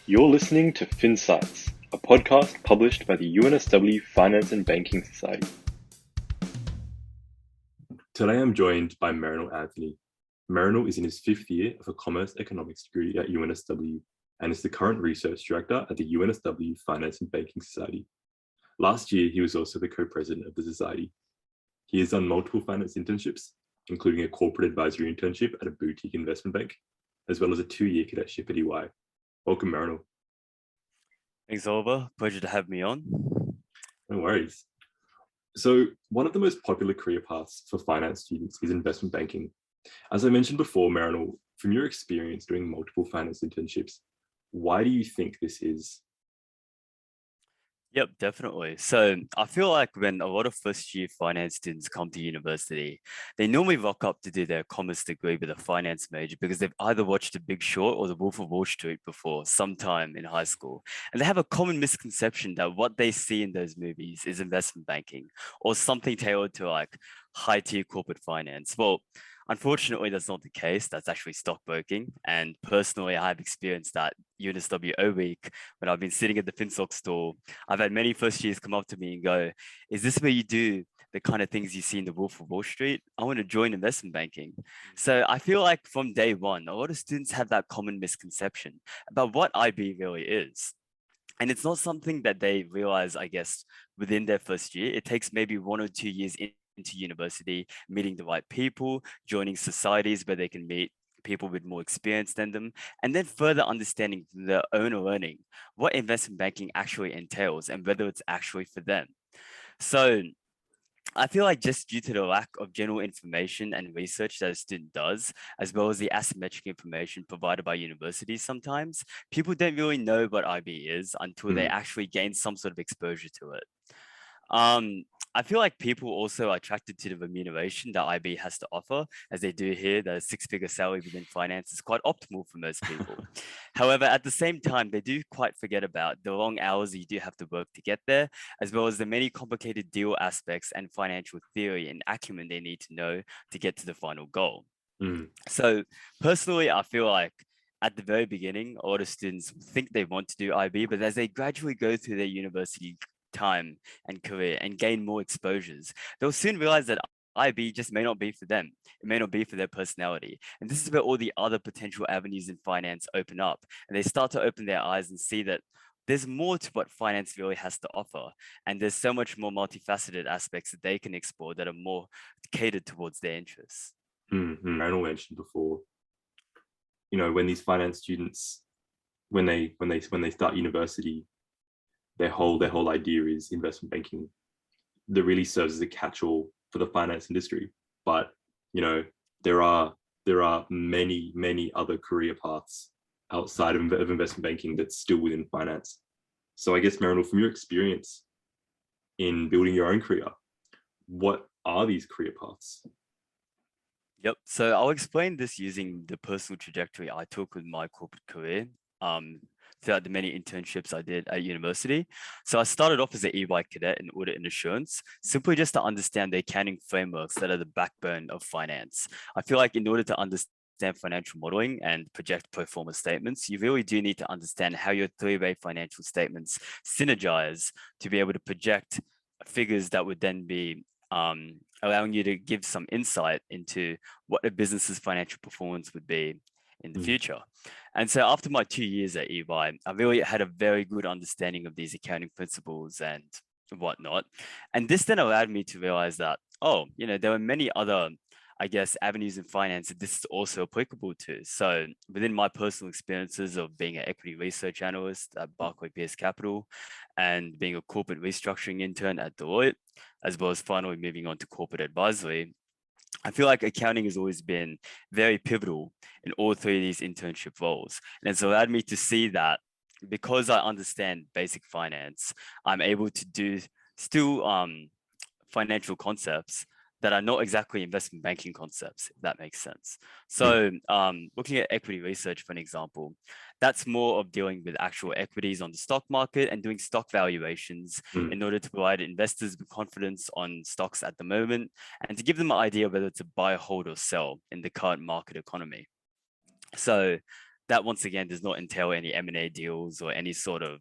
You're listening to FINSights, a podcast published by the UNSW Finance and Banking Society. Today I'm joined by Merrynal Anthony. Merrynal is in his fifth year of a Commerce Economics degree at UNSW and is the current Research Director at the UNSW Finance and Banking Society. Last year, he was also the co-president of the Society. He has done multiple finance internships, including a corporate advisory internship at a boutique investment bank, as well as a 2-year cadetship at EY. Welcome, Merrynal. Thanks, Oliver. Pleasure to have me on. No worries. So one of the most popular career paths for finance students is investment banking. As I mentioned before, Merrynal, from your experience doing multiple finance internships, why do you think this is? Yep, definitely. So I feel like when a lot of first-year finance students come to university, they normally rock up to do their commerce degree with a finance major because they've either watched The Big Short or The Wolf of Wall Street before, sometime in high school. And they have a common misconception that what they see in those movies is investment banking or something tailored to like high-tier corporate finance. Well, unfortunately, that's not the case. That's actually stockbroking. And personally, I've experienced that UNSW O week when I've been sitting at the FinSoc store. I've had many first years come up to me and go, is this where you do the kind of things you see in the Wolf of Wall Street? I want to join investment banking. So I feel like from day one, a lot of students have that common misconception about what IB really is. And it's not something that they realize, I guess, within their first year. It takes maybe 1 or 2 years into university, meeting the right people, joining societies where they can meet people with more experience than them, and then further understanding their own learning what investment banking actually entails and whether it's actually for them. So I feel like just due to the lack of general information and research that a student does, as well as the asymmetric information provided by universities sometimes, people don't really know what IB is until they actually gain some sort of exposure to it. Um, I feel like people also are attracted to the remuneration that IB has to offer, as they do here. The six-figure salary within finance is quite optimal for most people. However, at the same time, they do quite forget about the long hours you do have to work to get there, as well as the many complicated deal aspects and financial theory and acumen they need to know to get to the final goal. So personally, I feel like at the very beginning, a lot of students think they want to do IB, but as they gradually go through their university time and career and gain more exposures, they'll soon realize that IB just may not be for them. It may not be for their personality. And this is where all the other potential avenues in finance open up. And they start to open their eyes and see that there's more to what finance really has to offer. And there's so much more multifaceted aspects that they can explore that are more catered towards their interests. Merrynal mentioned before, when these finance students, when they start university, their whole idea is investment banking that really serves as a catch-all for the finance industry. But there are many other career paths outside of investment banking that's still within finance. So I guess, Merrynal, from your experience in building your own career, what are these career paths? Yep. So I'll explain this using the personal trajectory I took with my corporate career. Throughout the many internships I did at university. So I started off as an EY cadet in audit and assurance, simply just to understand the accounting frameworks that are the backbone of finance. I feel like in order to understand financial modeling and project pro forma statements, you really do need to understand how your three-way financial statements synergize to be able to project figures that would then be allowing you to give some insight into what a business's financial performance would be in the future. And so after my 2 years at EY, I really had a very good understanding of these accounting principles and whatnot. And this then allowed me to realize that, there are many other, I guess, avenues in finance that this is also applicable to. So within my personal experiences of being an equity research analyst at Barclay Pierce Capital and being a corporate restructuring intern at Deloitte, as well as finally moving on to corporate advisory, I feel like accounting has always been very pivotal in all three of these internship roles. And it's allowed me to see that because I understand basic finance, I'm able to do still financial concepts that are not exactly investment banking concepts, if that makes sense. So looking at equity research, for an example, that's more of dealing with actual equities on the stock market and doing stock valuations in order to provide investors with confidence on stocks at the moment and to give them an idea whether to buy, hold, or sell in the current market economy. So that once again does not entail any M&A deals or any sort of,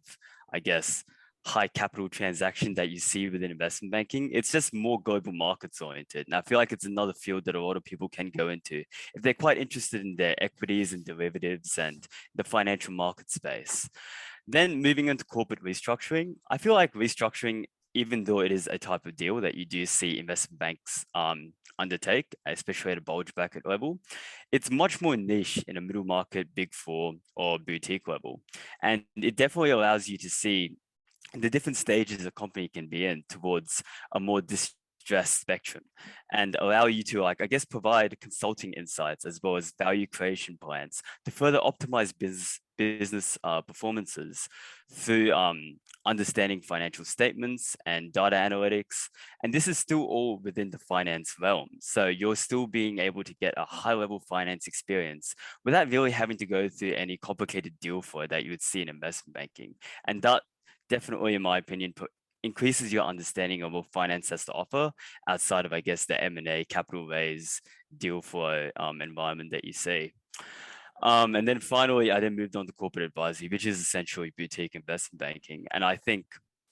I guess, high capital transaction that you see within investment banking. It's just more global markets oriented. And I feel like it's another field that a lot of people can go into if they're quite interested in their equities and derivatives and the financial market space. Then moving into corporate restructuring, I feel like restructuring, even though it is a type of deal that you do see investment banks undertake, especially at a bulge bracket level, it's much more niche in a middle market, big four, or boutique level. And it definitely allows you to see the different stages a company can be in towards a more distressed spectrum and allow you to, like, I guess, provide consulting insights as well as value creation plans to further optimize business performances through understanding financial statements and data analytics. And this is still all within the finance realm. So you're still being able to get a high level finance experience without really having to go through any complicated deal flow that you would see in investment banking. And that definitely, in my opinion, increases your understanding of what finance has to offer outside of, I guess, the M&A capital raise deal flow environment that you see. And then finally, I then moved on to corporate advisory, which is essentially boutique investment banking. And I think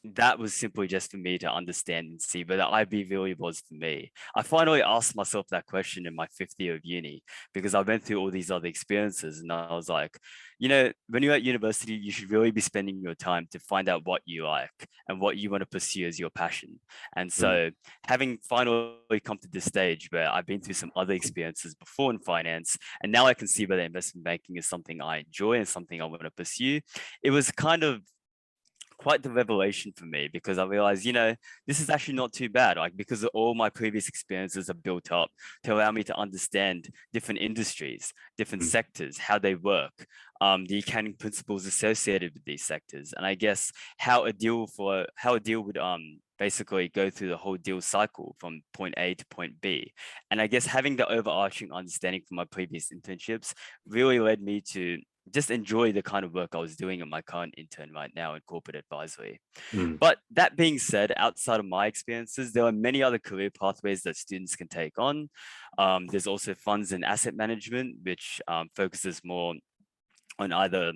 that was simply just for me to understand and see whether IB really was for me. I finally asked myself that question in my 5th year of uni because I went through all these other experiences and I was like, you know, when you're at university, you should really be spending your time to find out what you like and what you want to pursue as your passion. And so having finally come to this stage where I've been through some other experiences before in finance, and now I can see whether investment banking is something I enjoy and something I want to pursue, it was kind of quite the revelation for me because I realized, you know, this is actually not too bad. Like, because all my previous experiences are built up to allow me to understand different industries, different sectors, how they work, the accounting principles associated with these sectors, and I guess how a deal would basically go through the whole deal cycle from point A to point B. And I guess having the overarching understanding from my previous internships really led me to just enjoy the kind of work I was doing in my current intern right now in corporate advisory. But that being said, outside of my experiences, there are many other career pathways that students can take on. There's also funds and asset management, which focuses more on either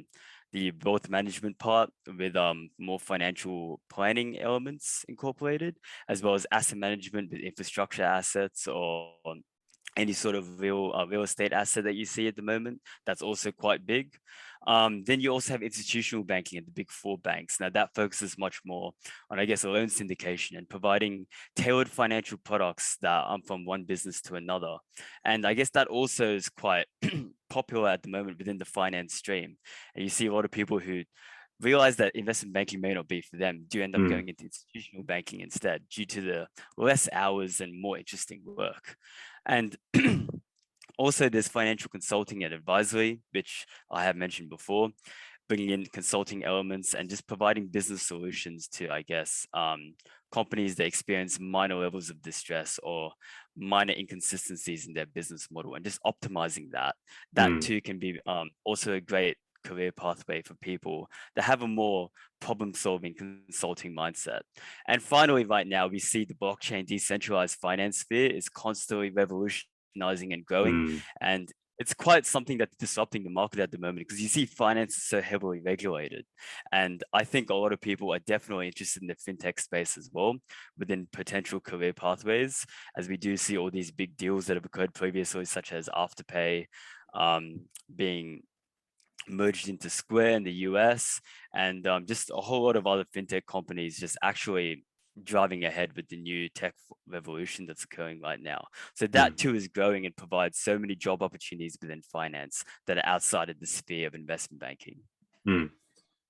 the wealth management part with more financial planning elements incorporated, as well as asset management with infrastructure assets or any sort of real estate asset that you see at the moment. That's also quite big. Then you also have institutional banking at the big four banks. Now that focuses much more on, I guess, a loan syndication and providing tailored financial products that are from one business to another. And I guess that also is quite popular at the moment within the finance stream. And you see a lot of people who realize that investment banking may not be for them, do end up going into institutional banking instead due to the less hours and more interesting work. And also there's financial consulting and advisory, which I have mentioned before, bringing in consulting elements and just providing business solutions to, I guess, companies that experience minor levels of distress or minor inconsistencies in their business model and just optimizing that. That too can be also a great career pathway for people that have a more problem-solving consulting mindset. And finally, right now, we see the blockchain decentralized finance sphere is constantly revolutionizing and growing. And it's quite something that's disrupting the market at the moment because you see finance is so heavily regulated. And I think a lot of people are definitely interested in the fintech space as well within potential career pathways, as we do see all these big deals that have occurred previously, such as Afterpay being merged into Square in the US, and just a whole lot of other fintech companies just actually driving ahead with the new tech revolution that's occurring right now. So that too is growing and provides so many job opportunities within finance that are outside of the sphere of investment banking.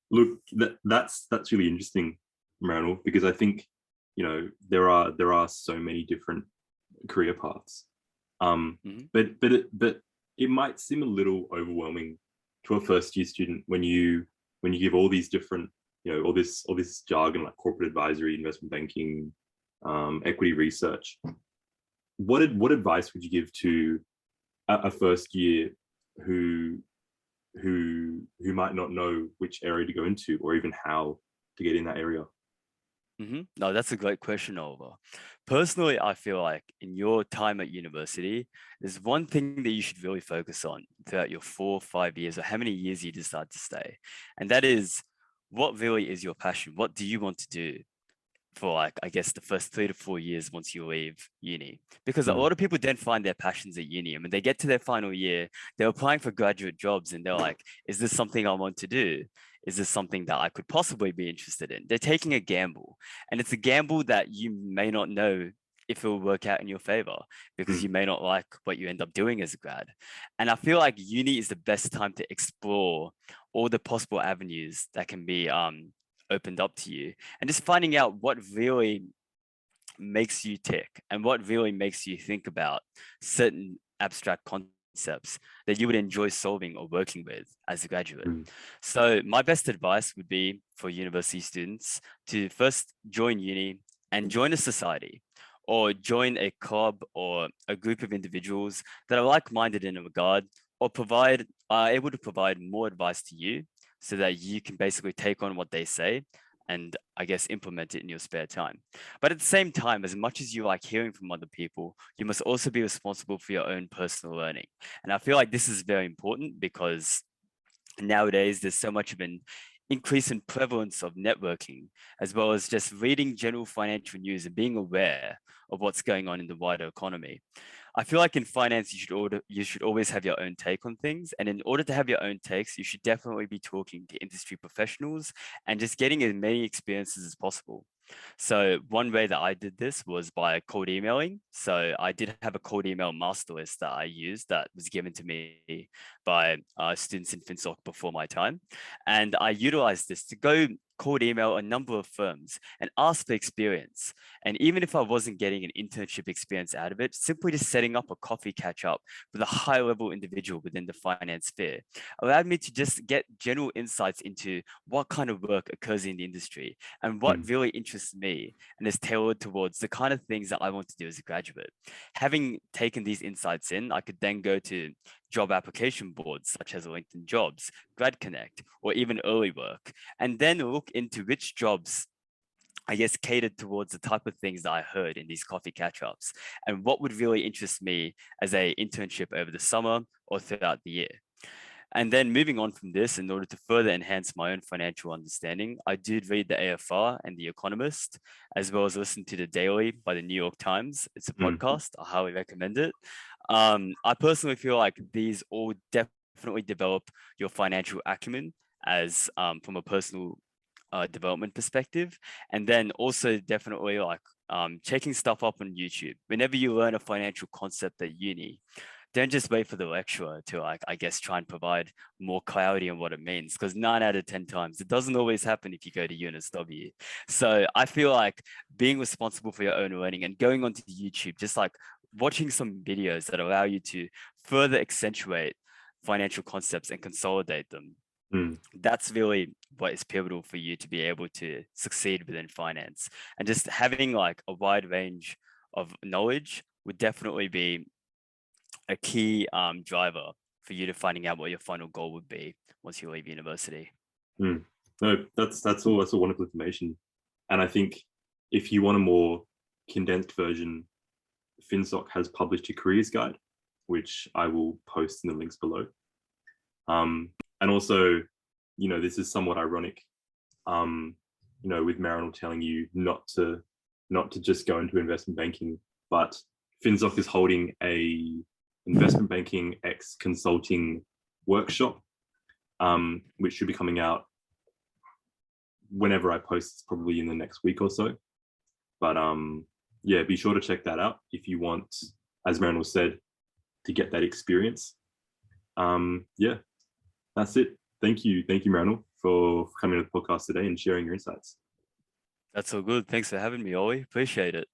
Look, that's really interesting, Merrynal, because I think, you know, there are so many different career paths, but it might seem a little overwhelming to a first year student when you give all these different, you know, all this jargon like corporate advisory, investment banking, equity research. What advice would you give to a first year who might not know which area to go into or even how to get in that area? No, that's a great question, Oliver. Personally, I feel like in your time at university, there's one thing that you should really focus on throughout your 4 or 5 years, or how many years you decide to stay. And that is, what really is your passion? What do you want to do for, like, I guess, the first 3 to 4 years once you leave uni? Because a Mm, lot of people don't find their passions at uni. And when they get to their final year, they're applying for graduate jobs and they're like, is this something I want to do? Is this something that I could possibly be interested in? They're taking a gamble. And it's a gamble that you may not know if it will work out in your favor, because mm, you may not like what you end up doing as a grad. And I feel like uni is the best time to explore all the possible avenues that can be opened up to you, and just finding out what really makes you tick and what really makes you think about certain abstract concepts that you would enjoy solving or working with as a graduate. mm, So my best advice would be for university students to first join uni and join a society, or join a club or a group of individuals that are like-minded in a regard, or are able to provide more advice to you so that you can basically take on what they say and, I guess, implement it in your spare time. But at the same time, as much as you like hearing from other people, you must also be responsible for your own personal learning. And I feel like this is very important because nowadays there's so much of an increase in prevalence of networking, as well as just reading general financial news and being aware of what's going on in the wider economy. I feel like in finance, you should always have your own take on things. And in order to have your own takes, you should definitely be talking to industry professionals and just getting as many experiences as possible. So one way that I did this was by cold emailing. So I did have a cold email master list that I used that was given to me by students in FinSoc before my time. And I utilized this to go cold email a number of firms and ask for experience. And even if I wasn't getting an internship experience out of it, simply just setting up a coffee catch up with a high level individual within the finance sphere allowed me to just get general insights into what kind of work occurs in the industry and what mm, really interests me and is tailored towards the kind of things that I want to do as a graduate. Having taken these insights in, I could then go to job application boards such as LinkedIn Jobs, Grad Connect, or even Early Work, and then look into which jobs, I guess, catered towards the type of things that I heard in these coffee catch-ups and what would really interest me as a internship over the summer or throughout the year. And then moving on from this, in order to further enhance my own financial understanding, I did read the AFR and The Economist, as well as listen to The Daily by the New York Times. It's a mm, podcast. I highly recommend it. I personally feel like these all definitely develop your financial acumen as from a personal development perspective. And then also definitely like checking stuff up on YouTube. Whenever you learn a financial concept at uni, don't just wait for the lecturer to, like, I guess, try and provide more clarity on what it means, because 9 out of 10 times it doesn't always happen if you go to UNSW. So I feel like being responsible for your own learning and going onto YouTube, just like watching some videos that allow you to further accentuate financial concepts and consolidate them, mm, that's really what is pivotal for you to be able to succeed within finance. And just having like a wide range of knowledge would definitely be a key driver for you to finding out what your final goal would be once you leave university. mm. No, that's all wonderful information. And I think if you want a more condensed version, FinSoc has published a careers guide, which I will post in the links below. And also, this is somewhat ironic, with Merrynal telling you not to just go into investment banking, but FinSoc is holding a investment banking X consulting workshop, which should be coming out whenever I post. It's probably in the next week or so. But yeah, be sure to check that out if you want, as Merrynal said, to get that experience. Yeah, that's it. Thank you, Merrynal, for coming to the podcast today and sharing your insights. That's all good. Thanks for having me, Ollie. Appreciate it.